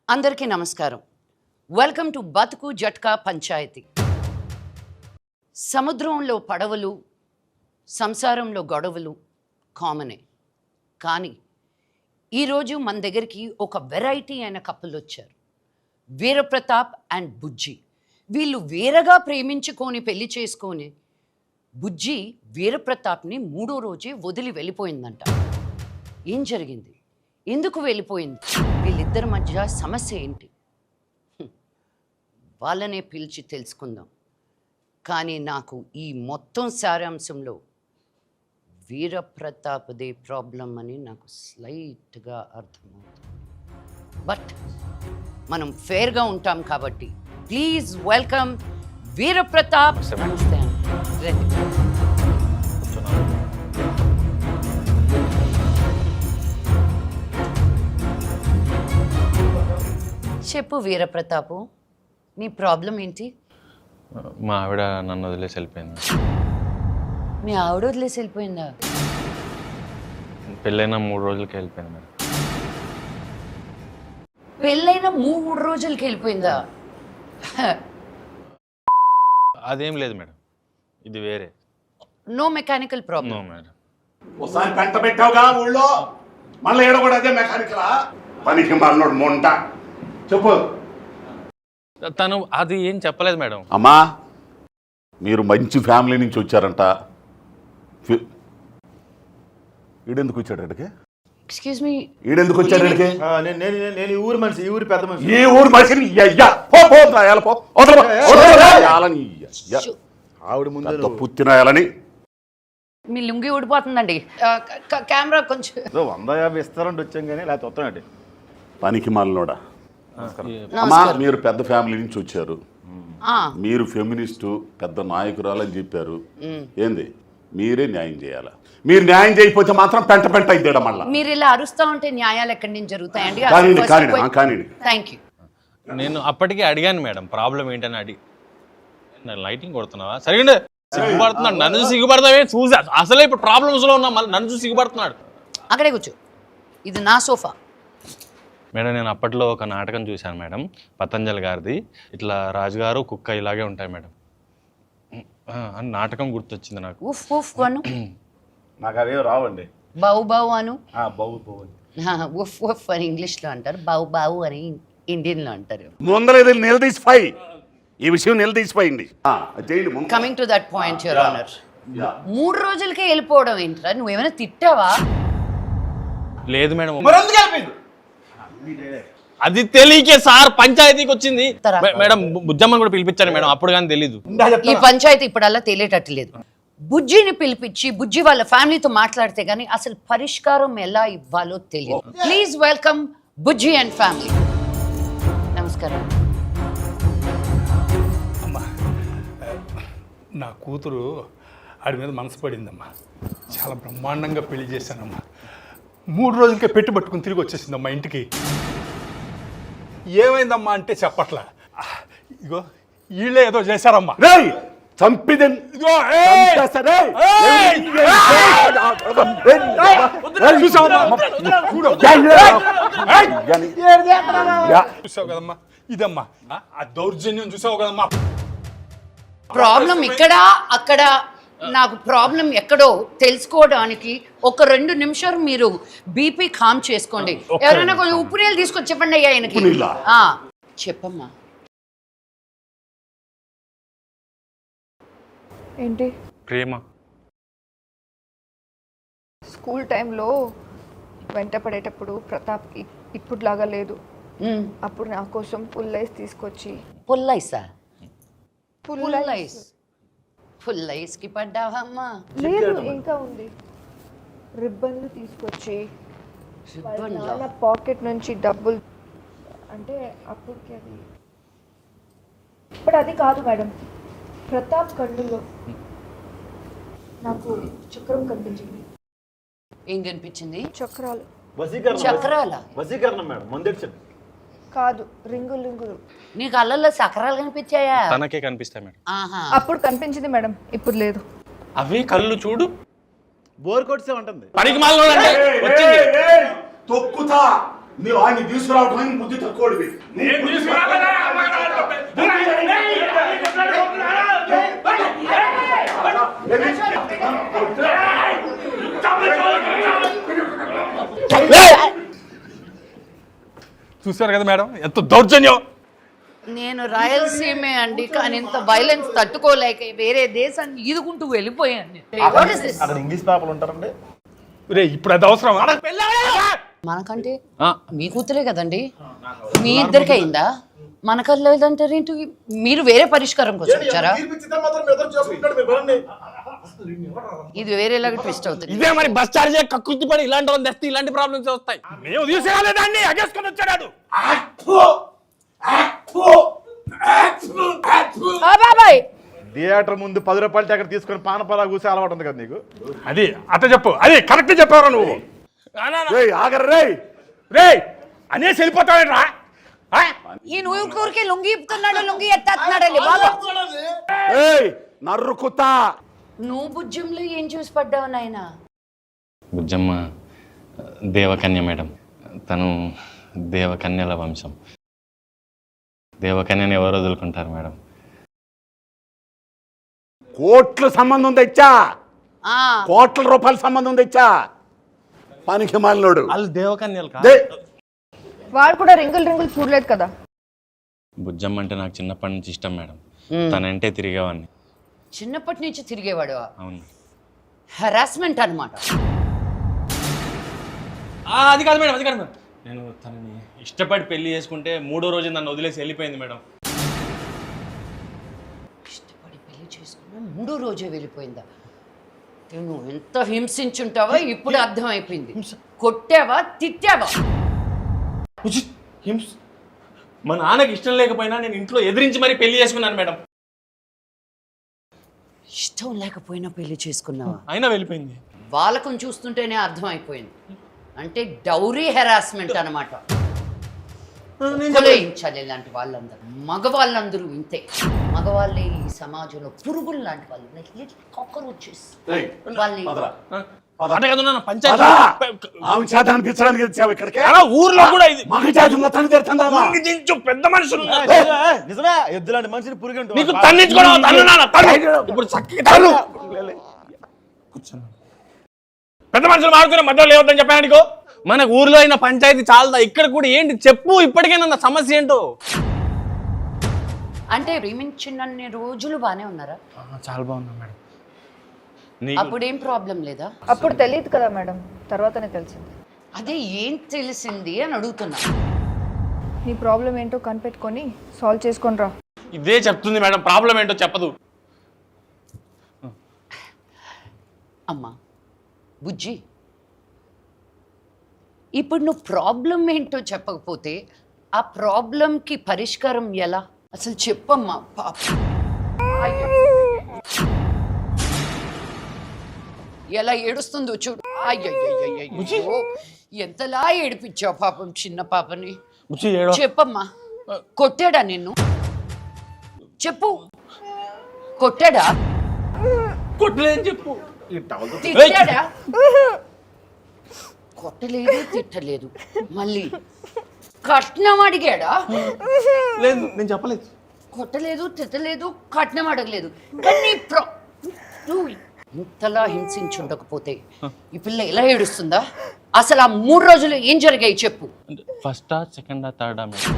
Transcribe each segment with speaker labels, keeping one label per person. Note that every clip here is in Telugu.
Speaker 1: అందరికీ నమస్కారం. వెల్కమ్ టు బతుకు జట్కా పంచాయతీ. సముద్రంలో పడవలు, సంసారంలో గొడవలు కామనే. కానీ ఈరోజు మన దగ్గరికి ఒక వెరైటీ అయిన కపుల్ వచ్చారు. వీరప్రతాప్ అండ్ బుజ్జి. వీళ్ళు వేరగా ప్రేమించుకొని పెళ్లి చేసుకొని బుజ్జి వీరప్రతాప్ని 3వ రోజే వదిలి వెళ్ళిపోయిందంట. ఏం జరిగింది? ఎందుకు వెళ్ళిపోయింది? వీళ్ళిద్దరి మధ్య సమస్య ఏంటి? వాళ్ళనే పిలిచి తెలుసుకుందాం. కానీ నాకు ఈ మొత్తం సారాంశంలో వీరప్రతాప్దే ప్రాబ్లం అని నాకు స్లైట్గా అర్థమవుతుంది. బట్ మనం ఫేర్గా ఉంటాం కాబట్టి ప్లీజ్ వెల్కమ్ వీరప్రతాప్. నమస్తే. చెప్పు వీరప్రతాపు, నీ ప్రాబ్లం ఏంటి?
Speaker 2: మా ఆవిడ నన్ను వదిలేసి వెళ్ళిపోయింది.
Speaker 1: మీ ఆవిడ వదిలేసి వెళ్ళిపోయిందా?
Speaker 2: పెళ్ళైన 3 రోజులకి వెళ్ళిపోయింది మేడం.
Speaker 1: పెళ్ళైన 3 రోజులకి వెళ్ళిపోయిందా?
Speaker 2: అదేం లేదు మేడం, ఇది వేరే.
Speaker 1: No mechanical problem.
Speaker 2: No madam.
Speaker 3: ఒకసారి పెంట పెట్టావుగా ఊళ్ళో, మళ్ళీ ఏడ కూడా అదే మెకానికలా? పనికి మళ్ళీ మొంట. చెప్పు.
Speaker 2: తను అది ఏం చెప్పలేదు మేడం.
Speaker 3: అమ్మా, మీరు మంచి ఫ్యామిలీ నుంచి వచ్చారంట. ఈడెందుకు వచ్చాడు ఇక్కడికి?
Speaker 1: ఎక్స్క్యూజ్ మీ,
Speaker 3: ఈడెందుకు వచ్చాడు ఇక్కడికి?
Speaker 4: నేను ఈ ఊరు మనిషి, ఈ ఊరి పెద్ద మనిషి.
Speaker 3: ఈ ఊరు మనిషిని
Speaker 4: ఆవిడ ముందు
Speaker 3: పుత్తినాయాలని.
Speaker 1: మీ లుంగి ఊడిపోతుందండి. కెమెరా కొంచెం
Speaker 4: 150 ఇస్తారంటే వచ్చాం కానీ లేకపోతే వస్తానండి.
Speaker 3: పనికి మాలినోడా. అమ్మా, మీరు పెద్ద ఫ్యామిలీ నుంచి వచ్చారు. మీరు ఫెమినిస్టు పెద్ద నాయకురాలు అని చెప్పారు. ఏంది? మీరే న్యాయం చేయాలా? మీరు న్యాయం చేయకపోతే మాత్రం పెంట పెంట అయిద్దాడ. మళ్ళీ
Speaker 1: మీరు ఇలా అరుస్తా ఉంటే న్యాయాలు ఎక్కడి నుంచి జరుగుతాయండి?
Speaker 3: కానీ
Speaker 2: నేను అప్పటికే అడిగాను మేడం, ప్రాబ్లం ఏంటని అడిగి. లైటింగ్ కొడుతున్నావా? సరిగ్గా సిగ్గుపడుతున్నాడు. నన్ను చూసి సిగ్గుపడతావే? చూసి అసలే ఇప్పుడు ప్రాబ్లమ్స్లో ఉన్నా, మళ్ళీ నన్ను చూసి సిగ్గుపడుతున్నాడు.
Speaker 1: అక్కడే కూర్చో, ఇది నా సోఫా.
Speaker 2: మేడం, నేను అప్పట్లో ఒక నాటకం చూశాను మేడం, పతంజలి గారిది. ఇట్లా రాజుగారు కుక్క ఇలాగే ఉంటాయి మేడం అని నాటకం గుర్తొచ్చింది నాకు.
Speaker 1: ఉఫ్ ఉఫ్ అను.
Speaker 4: నాకు అవే రావండి.
Speaker 1: బావు బావు అను.
Speaker 4: బావు బావు.
Speaker 1: ఉఫ్ ఉఫ్ అని ఇంగ్లీష్లో అంటారు, బావు బావు అని ఇండియన్లో అంటారు.
Speaker 3: ముందర నిలదీసిపోయి ఈ విషయం నిలదీసిపోయింది.
Speaker 1: Coming to that point your honour, 3 రోజులకే వెళ్ళిపోవడం ఏంట్రా? నువ్వేమైనా తిట్టావా?
Speaker 2: లేదు మేడం, అది తెలియకే సార్ పంచాయతీకి వచ్చింది మేడం. బుజ్జమ్మని కూడా పిలిపించాను మేడం, అప్పుడు కానీ తెలీదు.
Speaker 1: ఈ పంచాయతీ ఇప్పుడల్లా తెలియటట్టు లేదు. బుజ్జిని పిలిపించి బుజ్జి వాళ్ళ ఫ్యామిలీతో మాట్లాడితే గానీ అసలు పరిష్కారం ఎలా ఇవ్వాలో తెలియదు. Please welcome Bujji and family. నమస్కారం.
Speaker 5: అమ్మా, నా కూతురు ఆడి మీద మనసు పడిందమ్మా. చాలా బ్రహ్మాండంగా పెళ్లి చేశానమ్మా. 3 రోజులకే పెట్టి పట్టుకుని తిరిగి వచ్చేసిందమ్మా ఇంటికి. ఏమైందమ్మా అంటే చెప్పట్లా. ఇగో వీళ్ళే ఏదో చేశారమ్మా. చూసావు కదమ్మా, ఇదమ్మా ఆ దౌర్జన్యం చూసావు కదమ్మా.
Speaker 1: ప్రాబ్లం ఇక్కడ అక్కడ, నాకు ప్రాబ్లం ఎక్కడో తెలుసుకోవడానికి ఒక 2 నిమిషాలు మీరు బీపీ కామ్ చేసుకోండి. ఎవరైనా కొంచెం ఉప్పు నీళ్ళు తీసుకొచ్చి చెప్పండి అయ్యా ఆయనకి. చెప్పమ్మా.
Speaker 6: ఏంటి?
Speaker 2: ప్రేమ.
Speaker 6: స్కూల్ టైంలో వెంట పడేటప్పుడు ప్రతాప్ ఇప్పుడులాగా లేదు. అప్పుడు నా కోసం పుల్లైస్ తీసుకొచ్చి.
Speaker 1: పుల్లైసా? పుల్లైస్ పుల్లైస్కి పడ్డావమ్మా?
Speaker 6: లేదు, ఇంకా ఉంది. రిబ్బన్లు తీసుకొచ్చి నా పాకెట్ నుంచి డబ్బులు, అంటే అప్పటికి అది. ఇప్పుడు అది కాదు మేడం, ప్రతాప్ కళ్ళులో నాకు చక్రం కనిపించింది.
Speaker 1: ఏం కనిపించింది?
Speaker 6: చక్రాలు.
Speaker 1: చక్రాల?
Speaker 4: వశీకరణం మేడం, ముందెచ్చింది
Speaker 6: కాదు, రింగులు రింగులు.
Speaker 1: నీ కళ్ళల్లో చక్రాలు కనిపించాయా?
Speaker 2: తనకే కనిపిస్తాయి మేడం.
Speaker 6: అప్పుడు కనిపించింది మేడం, ఇప్పుడు లేదు.
Speaker 2: అవి కళ్ళు చూడు,
Speaker 4: బోర్ కొట్టే ఉంటుంది.
Speaker 2: పనికి మాలినోడు అంటే వచ్చింది.
Speaker 3: తొక్కుతా నువ్వు ఆయన్ని తీసుకురావడానికి బుద్ధి తక్కువడివి.
Speaker 5: చూశారు కదా మేడం ఎంత దౌర్జన్యం.
Speaker 1: నేను రాయలసీమే అండి, కానీ ఇంత వైలెన్స్ తట్టుకోలేక వేరే దేశాన్ని ఈదుకుంటూ వెళ్ళిపోయాను. What is this?
Speaker 4: అక్కడ ఇంగ్లీష్ పేపర్లు ఉంటారండి.
Speaker 5: రే ఇప్పుడు అది అవసరం.
Speaker 1: మనకంటే మీ కూతురే కదండి, మీ ఇద్దరికి అయిందా? మనకల్లా లేదంటారు ఏంటి? మీరు వేరే పరిష్కారం కోసం వచ్చారా? ఇది వేరేలాగా ట్విస్ట్ అవుతుంది.
Speaker 2: ఇదే మరి బస్ చార్జ్ కక్కుర్తి పడి ఇలాంటి వాళ్ళు తెస్తే ఇలాంటి ప్రాబ్లమ్స్ వస్తాయి.
Speaker 5: మేము తీసుకురాలేదాన్ని అగేసుకొని వచ్చాడు.
Speaker 1: బాబాయ్
Speaker 4: థియేటర్ ముందు 10 రూపాయలు టికెట్ తీసుకొని పానపరా కూసే అలవాటు ఉంది కదా నీకు.
Speaker 5: అది అత చెప్పు, అది కరెక్ట్ చెప్పారా నువ్వు?
Speaker 3: ఆగర్రే
Speaker 5: రే అనేసి వెళ్ళిపోతావేట్రా?
Speaker 1: ఈ ఊరికే లొంగి ఇప్పుతున్నాడు, లొంగి ఎత్తేస్తున్నాడు బాబా.
Speaker 3: నర్రుకుతా.
Speaker 1: నువ్వు బుజ్జంలో ఏం చూసి పడ్డావు నాయనా?
Speaker 2: బుజ్జమ్మ దేవకన్య మేడం, తను దేవకన్యల వంశం. దేవకన్యని ఎవరు వదులుకుంటారు మేడం?
Speaker 3: కోట్ల సంబంధం తెచ్చా, కోట్ల రూపాయల సంబంధం తెచ్చా. పనికి మాలినోడు.
Speaker 2: వాళ్ళు దేవకన్యలు
Speaker 6: వాడు కూడా రింగులు చూడలేదు కదా.
Speaker 2: బుజ్జమ్మ అంటే నాకు చిన్నప్పటి నుంచి ఇష్టం మేడం. తనంటే తిరిగేవాడిని.
Speaker 1: చిన్నప్పటి నుంచి తిరిగేవాడు?
Speaker 2: అవును.
Speaker 1: హెరాస్మెంట్ అనమాట.
Speaker 2: అది కాదు మేడం, అది కాదు మేడం. నేను తనని ఇష్టపడి పెళ్లి చేసుకుంటే 3వ రోజు నన్ను వదిలేసి వెళ్ళిపోయింది మేడం.
Speaker 1: ఇష్టపడి పెళ్లి చేసుకున్నా 3వ రోజే వెళ్ళిపోయిందా? నువ్వు ఎంత హింసించుంటావో ఇప్పుడు అర్థమైపోయింది. కొట్టావా, తిట్టావా?
Speaker 2: మా నాన్నకి ఇష్టం లేకపోయినా నేను ఇంట్లో ఎదిరించి మరీ పెళ్లి చేసుకున్నాను మేడం.
Speaker 1: ఇష్టం లేకపోయినా పెళ్లి చేసుకున్నావా?
Speaker 2: అయినా వెళ్ళిపోయింది.
Speaker 1: వాళ్ళకం చూస్తుంటేనే అర్థమైపోయింది. అంటే డౌరీ హెరాస్మెంట్ అనమాట. కొలేయించాలి ఇలాంటి వాళ్ళందరూ. మగవాళ్ళందరూ ఇంతే. మగవాళ్ళే ఈ సమాజంలో పురుగులు లాంటి వాళ్ళు. కాక్రోచెస్. వాళ్ళని
Speaker 2: ఊర్లో కూడా ఇది
Speaker 3: పెద్ద మనుషులు
Speaker 4: నిజమే, ఎద్దులాంటి మనిషిని పురుగు
Speaker 2: పెద్ద మనుషులు మాడుకునే మధ్యలో లేవద్దని చెప్పాను నీకు. మనకు ఊర్లో అయిన పంచాయతీ చాలదా? ఇక్కడ కూడా ఏంటి చెప్పు, ఇప్పటికైనా సమస్య ఏంటో.
Speaker 1: అంటే ప్రేమించినన్ని రోజులు బానే ఉన్నారా?
Speaker 2: చాలా బాగున్నా మేడం.
Speaker 1: అప్పుడేం ప్రాబ్లం లేదా?
Speaker 6: అప్పుడు తెలియదు కదా మేడం, తర్వాతనే తెలిసింది.
Speaker 1: అదే ఏం తెలిసింది అని అడుగుతున్నా.
Speaker 6: నీ ప్రాబ్లం ఏంటో కనిపెట్టుకొని సాల్వ్ చేసుకొని రా.
Speaker 2: ఇదే చెప్తుంది మేడం, ప్రాబ్లం ఏంటో చెప్పదు.
Speaker 1: అమ్మా బుజ్జి, ఇప్పుడు నువ్వు ప్రాబ్లం ఏంటో చెప్పకపోతే ఆ ప్రాబ్లంకి పరిష్కారం ఎలా? అసలు చెప్పమ్మా. పాప ఎలా ఏడుస్తుందో చూడు. అయ్యో ఎంతలా ఏడిపించావు పాపం చిన్న పాపని. చెప్పమ్మా, కొట్టాడా నిన్ను? చెప్పు, కొట్టాడా?
Speaker 2: కొట్టలేదని చెప్పు.
Speaker 1: తిట్టాడా? కొట్టలేదు, తిట్టలేదు. మళ్ళీ కట్నం అడిగాడా?
Speaker 2: లేదు, నేను చెప్పలేదు.
Speaker 1: కొట్టలేదు, తిట్టలేదు, కట్నం అడగలేదు. కానీ నువ్వు ఇంతలా హింసించుండకపోతే ఈ పిల్ల ఎలా ఏడుస్తుందా? అసలు ఆ 3 రోజులు ఏం జరిగాయి చెప్పు.
Speaker 2: ఫస్టా, సెకండా, థర్డా మేడం?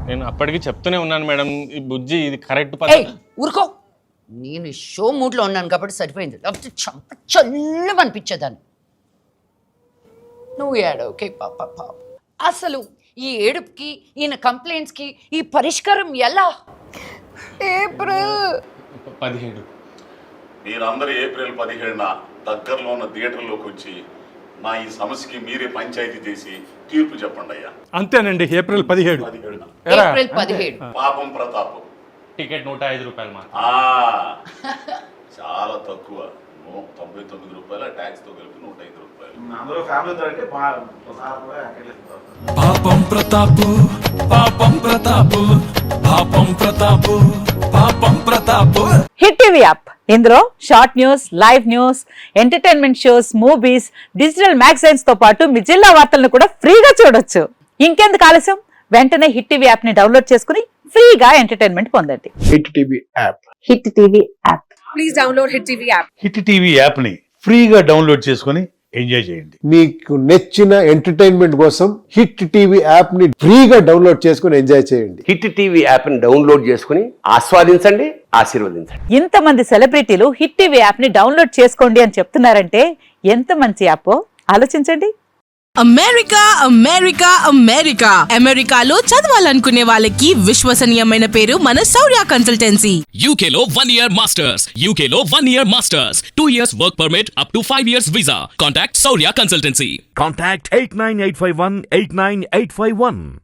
Speaker 2: నేను అప్పటికి చెప్తూనే ఉన్నాను మేడం, ఈ బుజ్జి ఇది కరెక్ట్
Speaker 1: ఊరుకో. నేను షో మూడ్లో ఉన్నాను కాబట్టి సరిపోయింది. లేకపోతే చంప చల్లమనిపించేదాన్ని. నువ్వు ఏడవకే పాప. అసలు ఈ ఏడుపుకి, ఈయన కంప్లైంట్స్కి ఈ పరిష్కారం ఎలా?
Speaker 6: ఏప్రిల్
Speaker 2: 17.
Speaker 3: మీరందరూ ఏప్రిల్ 17న దగ్గరలో ఉన్న థియేటర్లోకి వచ్చి నా ఈ సమస్యకి మీరే పంచాయతీ చేసి తీర్పు చెప్పండి అయ్యా.
Speaker 5: అంతేనండి, ఏప్రిల్ 17.
Speaker 1: ఏప్రిల్ 17.
Speaker 3: పాపం ప్రతాప్.
Speaker 2: టికెట్ 105 రూపాయలు మాత్రం.
Speaker 3: చాలా తక్కువ. 99 రూపాయల ట్యాక్స్ తో కలిపి 105 రూపాయలు.
Speaker 4: అందరూ ఫ్యామిలీతో అంటే
Speaker 7: పాపం ప్రతాపు, పాపం ప్రతాపు, పాపం ప్రతాపు, పాపం ప్రతాపు.
Speaker 8: హిట్ టీవీ యాప్ ఇందులో short news, live news, entertainment shows, movies, digital magazines తో పాటు మీ జిల్లా వార్తలను కూడా ఫ్రీగా చూడొచ్చు. ఇంకెందుకు ఆలస్యం, వెంటనే హిట్ టీవీ యాప్ ని డౌన్లోడ్ చేసుకుని ఫ్రీగా ఎంటర్టైన్మెంట్ పొందండి.
Speaker 9: Hit TV app.
Speaker 8: Hit TV app.
Speaker 10: Please download hit TV app.
Speaker 5: Hit TV యాప్ని ఫ్రీగా డౌన్లోడ్ చేసుకుని ఎంజాయ్ చేయండి.
Speaker 9: మీకు నచ్చిన ఎంటర్టైన్మెంట్ కోసం హిట్ టీవీ యాప్ ని ఫ్రీగా డౌన్లోడ్ చేసుకుని ఎంజాయ్ చేయండి.
Speaker 11: హిట్ టీవీ యాప్ ని డౌన్లోడ్ చేసుకుని ఆస్వాదించండి, ఆశీర్వదించండి.
Speaker 8: ఇంతమంది సెలబ్రిటీలు హిట్ టీవీ యాప్ ని డౌన్లోడ్ చేసుకోండి అని చెప్తున్నారంటే ఎంత మంచి యాప్ ఆలోచించండి.
Speaker 10: అమెరికా అమెరికా అమెరికా అమెరికాలో చదవాలనుకునే వాళ్ళకి విశ్వసనీయమైన పేరు మన శౌర్య కన్సల్టెన్సీ.
Speaker 7: UK లో 1 year masters. UK లో 1 year masters. 2 years work permit up to 5 years visa. Contact Saurya Consultancy.
Speaker 12: Contact 89851 89851.